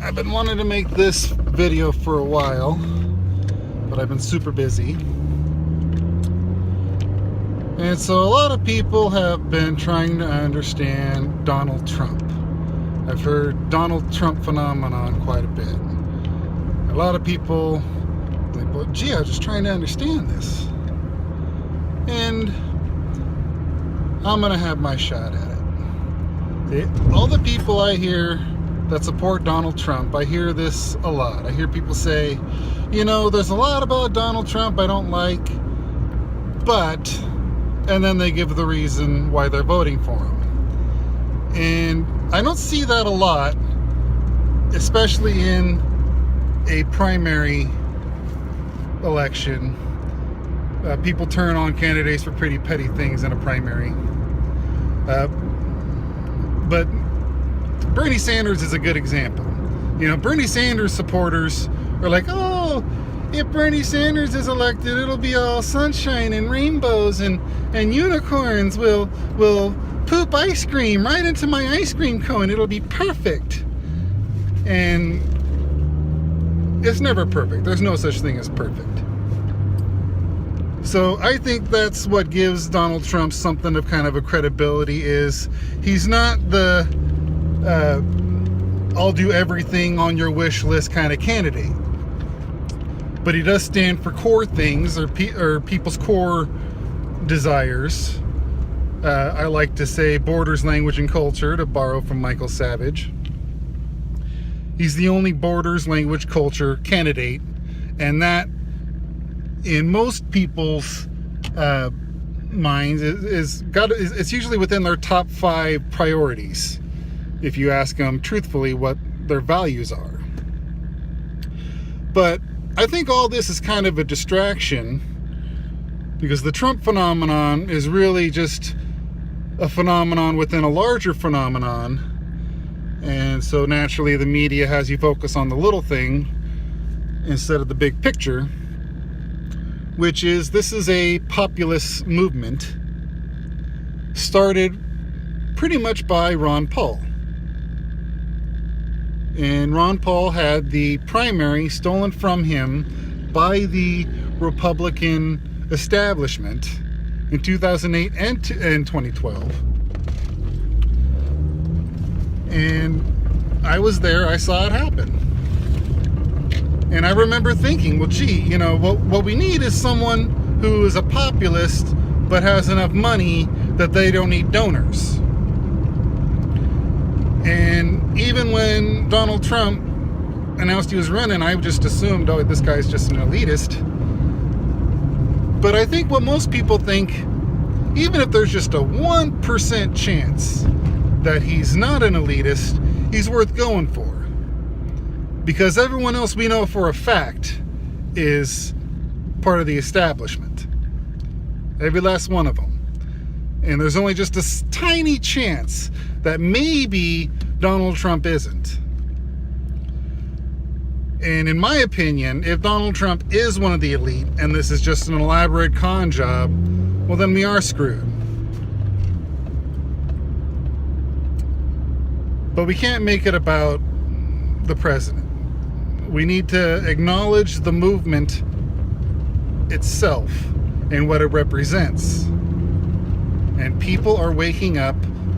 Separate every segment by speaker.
Speaker 1: I've been wanting to make this video for a while, but I've been super busy. And so a lot of people have been trying to understand Donald Trump. I've heard Donald Trump phenomenon quite a bit. A lot of people think, well, gee, I was just trying to understand this. And I'm going to have my shot at it. All the people I hear that support Donald Trump, I hear this a lot. I hear people say, you know, there's a lot about Donald Trump I don't like, but, and then they give the reason why they're voting for him. And I don't see that a lot, especially in a primary election. People turn on candidates for pretty petty things in a primary. But Bernie Sanders is a good example. You know, Bernie Sanders supporters are like, oh, if Bernie Sanders is elected, it'll be all sunshine and rainbows and unicorns will poop ice cream right into my ice cream cone. It'll be perfect. And it's never perfect. There's no such thing as perfect. So I think that's what gives Donald Trump something of kind of a credibility, is he's not the I'll do everything on your wish list kind of candidate. But he does stand for core things, or people's core desires. I like to say borders, language, and culture, to borrow from Michael Savage. He's the only borders, language, culture candidate, and that, in most people's minds, it's usually within their top 5 priorities, if you ask them truthfully what their values are. But I think all this is kind of a distraction, because the Trump phenomenon is really just a phenomenon within a larger phenomenon. And so naturally the media has you focus on the little thing instead of the big picture, which is, this is a populist movement started pretty much by Ron Paul. And Ron Paul had the primary stolen from him by the Republican establishment in 2008 and 2012. And I was there, I saw it happen. And I remember thinking, well, gee, you know, what we need is someone who is a populist but has enough money that they don't need donors. And even when Donald Trump announced he was running, I just assumed, oh, this guy's just an elitist. But I think what most people think, even if there's just a 1% chance that he's not an elitist, he's worth going for. Because everyone else we know for a fact is part of the establishment. Every last one of them. And there's only just a tiny chance that maybe Donald Trump isn't. And in my opinion, if Donald Trump is one of the elite, and this is just an elaborate con job, well, then we are screwed. But we can't make it about the president. We need to acknowledge the movement itself and what it represents. And people are waking up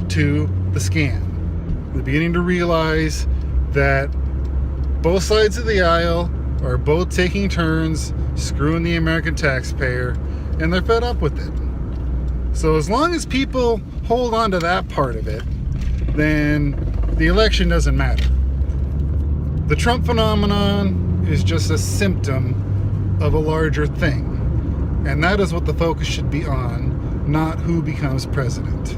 Speaker 1: to the scam. They're beginning to realize that both sides of the aisle are both taking turns screwing the American taxpayer, and they're fed up with it. So as long as people hold on to that part of it, then the election doesn't matter. The Trump phenomenon is just a symptom of a larger thing. And that is what the focus should be on, not who becomes president.